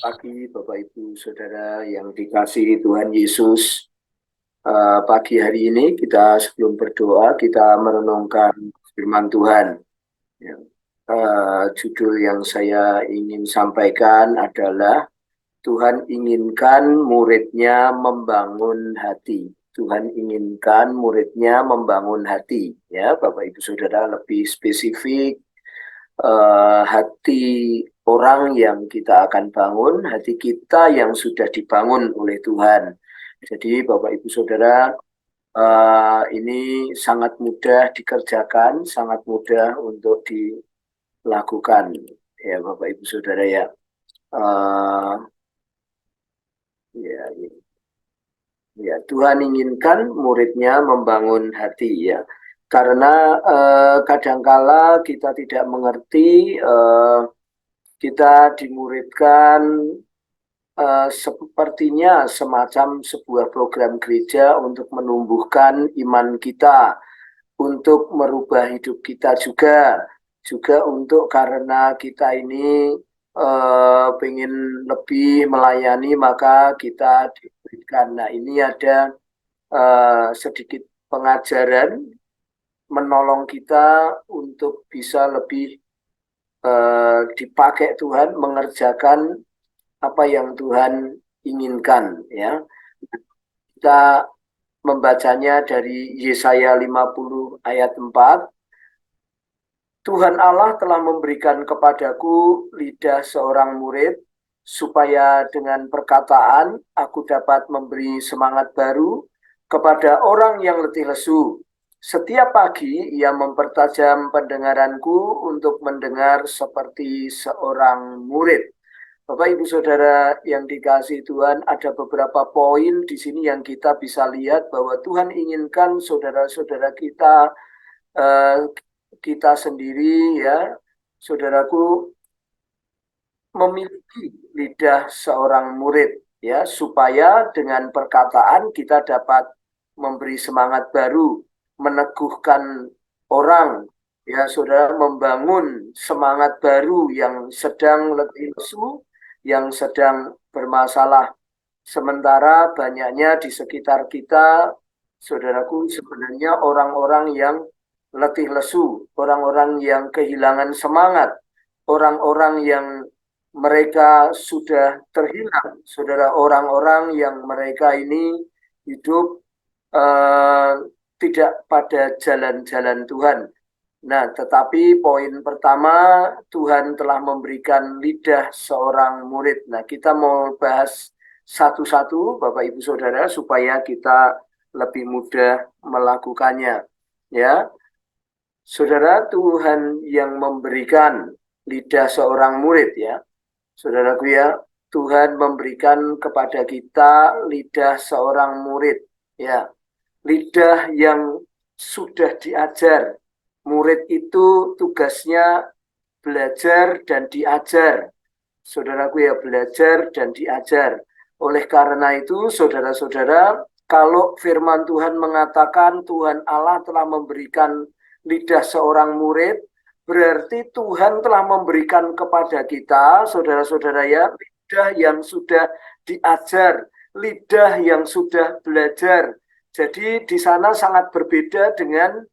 Pagi Bapak Ibu Saudara yang dikasihi Tuhan Yesus. Pagi hari ini kita sebelum berdoa kita merenungkan firman Tuhan. Ya. Judul yang saya ingin sampaikan adalah Tuhan inginkan muridnya membangun hati. Tuhan inginkan muridnya membangun hati. Ya, Bapak Ibu Saudara, lebih spesifik hati orang yang kita akan bangun, hati kita yang sudah dibangun oleh Tuhan. Jadi Bapak Ibu Saudara, ini sangat mudah dikerjakan, sangat mudah untuk dilakukan, ya Bapak Ibu Saudara ya. Ya, ya, Tuhan inginkan muridnya membangun hati ya. Karena kadangkala kita tidak mengerti, kita dimuridkan sepertinya semacam sebuah program gereja untuk menumbuhkan iman kita, untuk merubah hidup kita juga untuk karena kita ini pengen lebih melayani maka kita diberikan. Nah, ini ada sedikit pengajaran menolong kita untuk bisa lebih dipakai Tuhan mengerjakan apa yang Tuhan inginkan ya. Kita membacanya dari Yesaya 50 ayat 4. Tuhan Allah telah memberikan kepadaku lidah seorang murid supaya dengan perkataan aku dapat memberi semangat baru kepada orang yang letih lesu. Setiap pagi ia mempertajam pendengaranku untuk mendengar seperti seorang murid. Bapak Ibu Saudara yang dikasihi Tuhan, ada beberapa poin di sini yang kita bisa lihat bahwa Tuhan inginkan saudara-saudara kita, kita sendiri ya, saudaraku, memiliki lidah seorang murid ya, supaya dengan perkataan kita dapat memberi semangat baru, meneguhkan orang ya, saudara, membangun semangat baru yang sedang letih lesu, yang sedang bermasalah. Sementara banyaknya di sekitar kita, saudaraku, sebenarnya orang-orang yang letih lesu, orang-orang yang kehilangan semangat, orang-orang yang mereka sudah terhilang, saudara, orang-orang yang mereka ini hidup tidak pada jalan-jalan Tuhan. Nah, tetapi poin pertama, Tuhan telah memberikan lidah seorang murid. Nah, kita mau bahas satu-satu, Bapak Ibu Saudara, supaya kita lebih mudah melakukannya. Ya, Saudara, Tuhan yang memberikan lidah seorang murid ya. Saudaraku ya, Tuhan memberikan kepada kita lidah seorang murid. Ya, lidah yang sudah diajar. Murid itu tugasnya belajar dan diajar. Saudaraku ya, belajar dan diajar. Oleh karena itu, saudara-saudara, kalau firman Tuhan mengatakan Tuhan Allah telah memberikan lidah seorang murid, berarti Tuhan telah memberikan kepada kita, saudara-saudara ya, lidah yang sudah diajar, lidah yang sudah belajar. Jadi di sana sangat berbeda dengan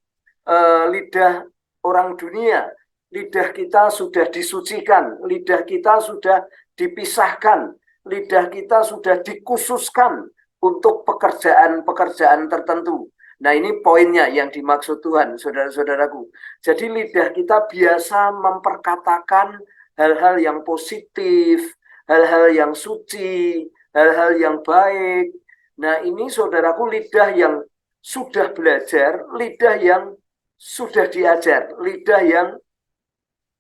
lidah orang dunia. Lidah kita sudah disucikan, lidah kita sudah dipisahkan, lidah kita sudah dikhususkan untuk pekerjaan-pekerjaan tertentu. Nah, ini poinnya yang dimaksud Tuhan, saudara-saudaraku. Jadi lidah kita biasa memperkatakan hal-hal yang positif, hal-hal yang suci, hal-hal yang baik. Nah, ini saudaraku lidah yang sudah belajar, lidah yang sudah diajar, lidah yang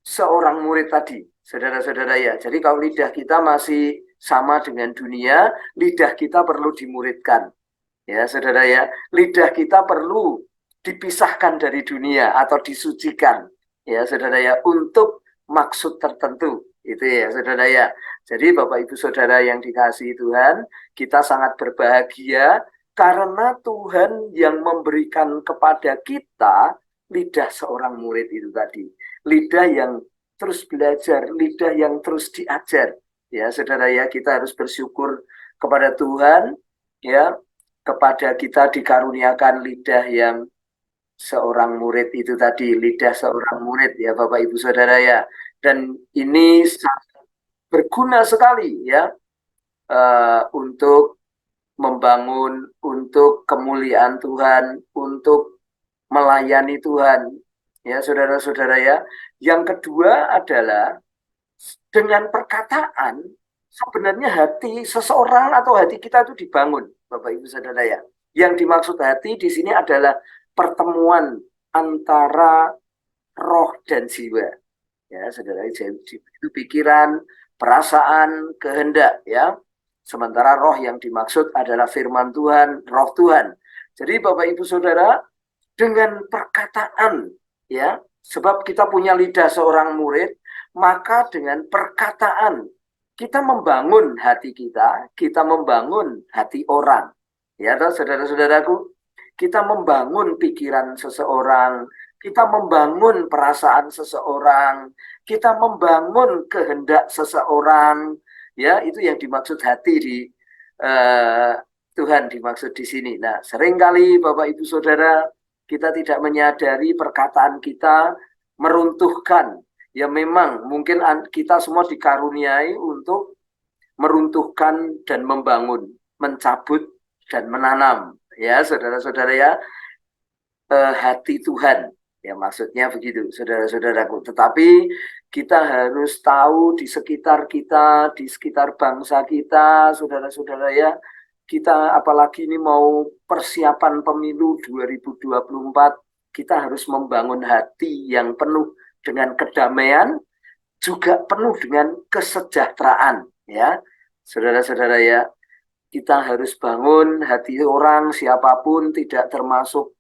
seorang murid tadi, saudara-saudara ya. Jadi kalau lidah kita masih sama dengan dunia, lidah kita perlu dimuridkan. Ya, saudara ya. Lidah kita perlu dipisahkan dari dunia atau disucikan. Ya, saudara ya, untuk maksud tertentu. Itu ya, saudara ya. Jadi Bapak Ibu Saudara yang dikasihi Tuhan, kita sangat berbahagia karena Tuhan yang memberikan kepada kita lidah seorang murid itu tadi. Lidah yang terus belajar, lidah yang terus diajar. Ya, saudara ya, kita harus bersyukur kepada Tuhan, ya, kepada kita dikaruniakan lidah yang seorang murid itu tadi, lidah seorang murid ya, Bapak Ibu Saudara ya. Dan ini sangat berguna sekali ya, untuk membangun, untuk kemuliaan Tuhan, untuk melayani Tuhan. Ya, saudara-saudara ya. Yang kedua adalah dengan perkataan sebenarnya hati seseorang atau hati kita itu dibangun, Bapak Ibu Saudara ya. Yang dimaksud hati di sini adalah pertemuan antara roh dan jiwa. Ya, saudara, itu pikiran, perasaan, kehendak ya. Sementara roh yang dimaksud adalah firman Tuhan, roh Tuhan. Jadi Bapak Ibu Saudara, dengan perkataan ya, sebab kita punya lidah seorang murid, maka dengan perkataan kita membangun hati kita membangun hati orang. Ya, saudara-saudaraku, kita membangun pikiran seseorang, kita membangun perasaan seseorang, kita membangun kehendak seseorang. Ya, itu yang dimaksud hati di Tuhan dimaksud di sini. Nah, seringkali Bapak Ibu Saudara, kita tidak menyadari perkataan kita meruntuhkan. Ya memang mungkin kita semua dikaruniai untuk meruntuhkan dan membangun, mencabut dan menanam. Ya, saudara-saudara ya, hati Tuhan. Ya maksudnya begitu, saudara-saudaraku. Tetapi kita harus tahu di sekitar kita, di sekitar bangsa kita, saudara-saudara ya, kita apalagi ini mau persiapan pemilu 2024, kita harus membangun hati yang penuh dengan kedamaian, juga penuh dengan kesejahteraan. Ya, saudara-saudara ya, kita harus bangun hati orang siapapun, tidak termasuk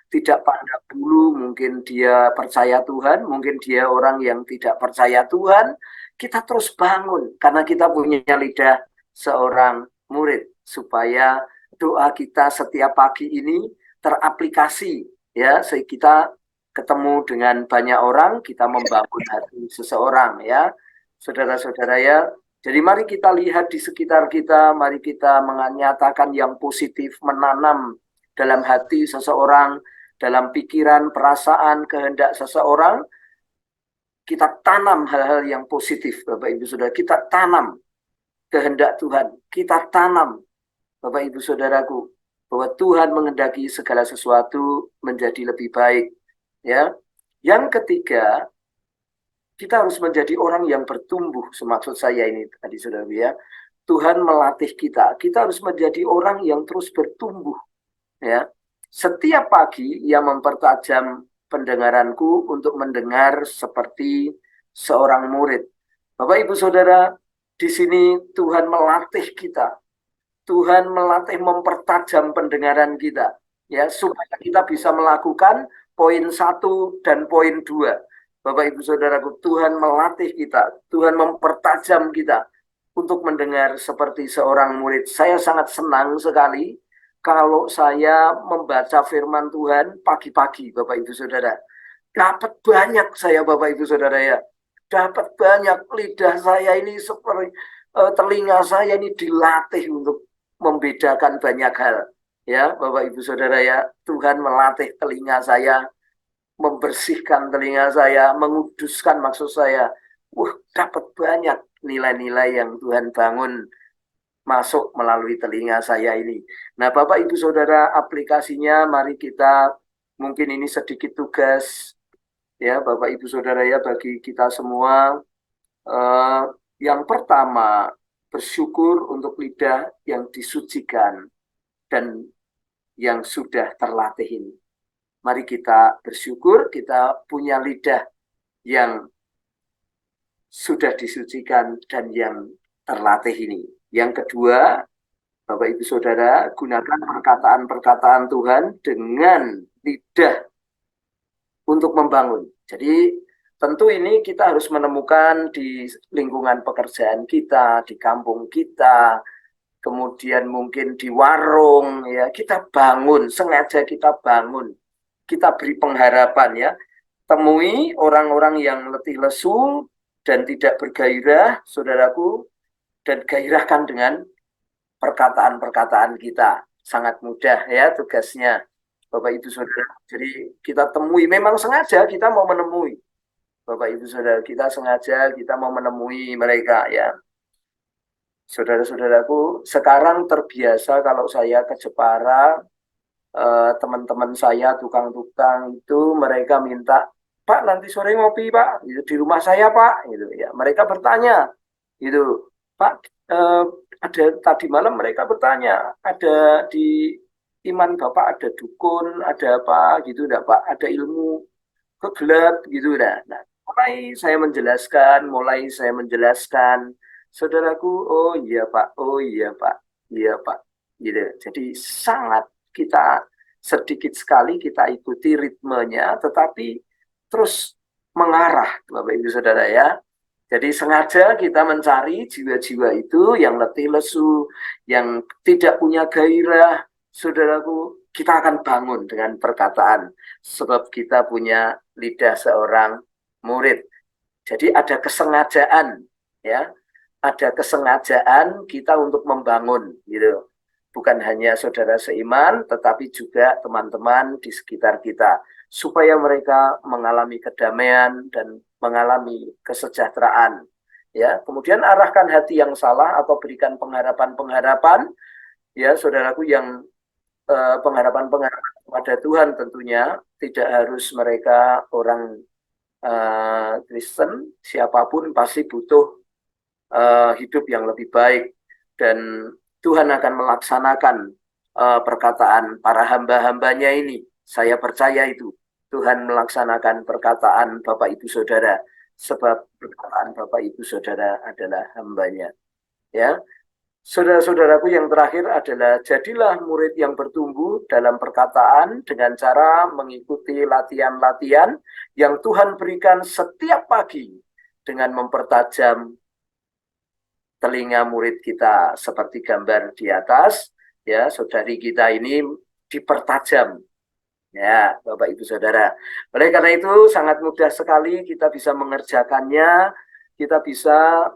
tidak pandang bulu, mungkin dia percaya Tuhan, mungkin dia orang yang tidak percaya Tuhan. Kita terus bangun karena kita punya lidah seorang murid, supaya doa kita setiap pagi ini teraplikasi ya, sehingga kita ketemu dengan banyak orang, kita membangun hati seseorang ya, saudara-saudara ya. Jadi mari kita lihat di sekitar kita, mari kita menyatakan yang positif, menanam dalam hati seseorang, dalam pikiran, perasaan, kehendak seseorang. Kita tanam hal-hal yang positif, Bapak Ibu Saudara. Kita tanam kehendak Tuhan. Kita tanam, Bapak Ibu Saudaraku, bahwa Tuhan menghendaki segala sesuatu menjadi lebih baik. Ya. Yang ketiga, kita harus menjadi orang yang bertumbuh. Semaksud saya ini tadi, saudara ya, Tuhan melatih kita. Kita harus menjadi orang yang terus bertumbuh. Ya, setiap pagi ia mempertajam pendengaranku untuk mendengar seperti seorang murid. Bapak Ibu Saudara, di sini Tuhan melatih kita. Tuhan melatih mempertajam pendengaran kita, ya, supaya kita bisa melakukan poin 1 dan poin 2. Bapak Ibu Saudaraku, Tuhan melatih kita, Tuhan mempertajam kita untuk mendengar seperti seorang murid. Saya sangat senang sekali kalau saya membaca firman Tuhan pagi-pagi, Bapak Ibu Saudara. Dapat banyak saya, Bapak Ibu Saudara ya. Dapat banyak, lidah saya ini seperti telinga saya ini dilatih untuk membedakan banyak hal. Ya, Bapak Ibu Saudara ya, Tuhan melatih telinga saya, membersihkan telinga saya, menguduskan maksud saya. Dapat banyak nilai-nilai yang Tuhan bangun masuk melalui telinga saya ini. Nah, Bapak Ibu Saudara, aplikasinya mari kita, mungkin ini sedikit tugas ya Bapak Ibu Saudara ya, bagi kita semua. Yang pertama, bersyukur untuk lidah yang disucikan dan yang sudah terlatih ini. Mari kita bersyukur kita punya lidah yang sudah disucikan dan yang terlatih ini. Yang kedua, Bapak Ibu Saudara, gunakan perkataan-perkataan Tuhan dengan lidah untuk membangun. Jadi tentu ini kita harus menemukan di lingkungan pekerjaan kita, di kampung kita, kemudian mungkin di warung ya, kita bangun, sengaja kita bangun. Kita beri pengharapan ya. Temui orang-orang yang letih lesu dan tidak bergairah, saudaraku, dan gairahkan dengan perkataan-perkataan kita. Sangat mudah ya tugasnya, Bapak Ibu Saudara. Jadi kita temui, memang sengaja kita mau menemui. Bapak Ibu Saudara, kita sengaja kita mau menemui mereka ya. Saudara-saudaraku, sekarang terbiasa kalau saya ke Jepara, teman-teman saya tukang-tukang itu mereka minta, Pak nanti sore ngopi Pak, gitu, di rumah saya Pak, gitu ya. Mereka bertanya, gitu, Pak, ada tadi malam mereka bertanya, ada di iman Bapak ada dukun, ada apa gitu, enggak Pak, ada ilmu kegelap gitu, nah, mulai saya menjelaskan, saudaraku, oh iya Pak, oh iya Pak, iya Pak, gitu. Jadi sangat kita sedikit sekali kita ikuti ritmenya, tetapi terus mengarah, Bapak Ibu Saudara ya. Jadi sengaja kita mencari jiwa-jiwa itu yang letih lesu, yang tidak punya gairah, saudaraku, kita akan bangun dengan perkataan, sebab kita punya lidah seorang murid. Jadi ada kesengajaan, ya, ada kesengajaan kita untuk membangun, gitu. Bukan hanya saudara seiman, tetapi juga teman-teman di sekitar kita, supaya mereka mengalami kedamaian dan mengalami kesejahteraan. Ya, kemudian arahkan hati yang salah atau berikan pengharapan-pengharapan, ya, saudaraku, yang pengharapan-pengharapan kepada Tuhan tentunya tidak harus mereka orang Kristen, siapapun pasti butuh hidup yang lebih baik, dan Tuhan akan melaksanakan perkataan para hamba-hambanya ini. Saya percaya itu. Tuhan melaksanakan perkataan Bapak Ibu Saudara, sebab perkataan Bapak Ibu Saudara adalah hambanya. Ya, saudara-saudaraku, yang terakhir adalah jadilah murid yang bertumbuh dalam perkataan dengan cara mengikuti latihan-latihan yang Tuhan berikan setiap pagi dengan mempertajam telinga murid kita seperti gambar di atas, ya, saudari kita ini dipertajam, ya, Bapak Ibu Saudara. Oleh karena itu sangat mudah sekali kita bisa mengerjakannya, kita bisa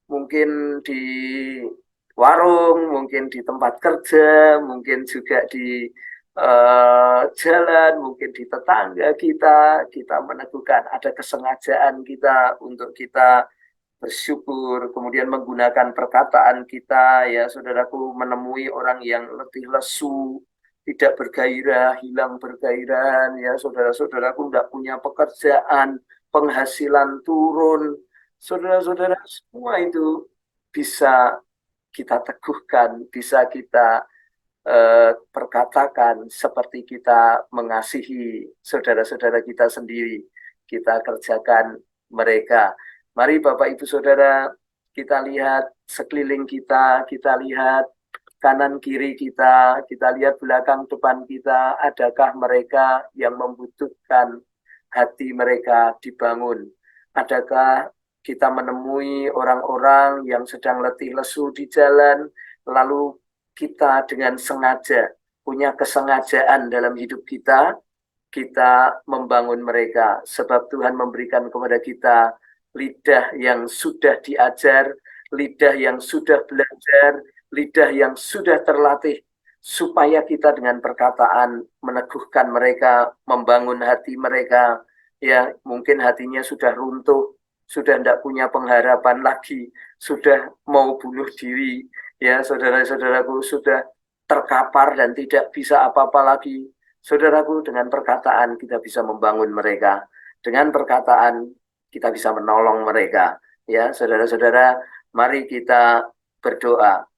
mungkin di warung, mungkin di tempat kerja, mungkin juga di jalan, mungkin di tetangga kita meneguhkan ada kesengajaan kita untuk kita bersyukur, kemudian menggunakan perkataan kita, ya saudaraku, menemui orang yang letih lesu, tidak bergairah, hilang bergairahan, ya saudara-saudaraku, tidak punya pekerjaan, penghasilan turun, saudara-saudara, semua itu bisa kita teguhkan, bisa kita perkatakan seperti kita mengasihi saudara-saudara kita sendiri, kita kerjakan mereka. Mari Bapak Ibu Saudara, kita lihat sekeliling kita lihat kanan kiri kita lihat belakang depan kita, adakah mereka yang membutuhkan hati mereka dibangun? Adakah kita menemui orang-orang yang sedang letih lesu di jalan, lalu kita dengan sengaja, punya kesengajaan dalam hidup kita membangun mereka, sebab Tuhan memberikan kepada kita lidah yang sudah diajar, lidah yang sudah belajar, lidah yang sudah terlatih, supaya kita dengan perkataan meneguhkan mereka, membangun hati mereka. Ya, mungkin hatinya sudah runtuh, sudah tidak punya pengharapan lagi, sudah mau bunuh diri, ya saudara-saudaraku, sudah terkapar dan tidak bisa apa-apa lagi. Saudaraku, dengan perkataan kita bisa membangun mereka, dengan perkataan kita bisa menolong mereka. Ya, saudara-saudara, mari kita berdoa.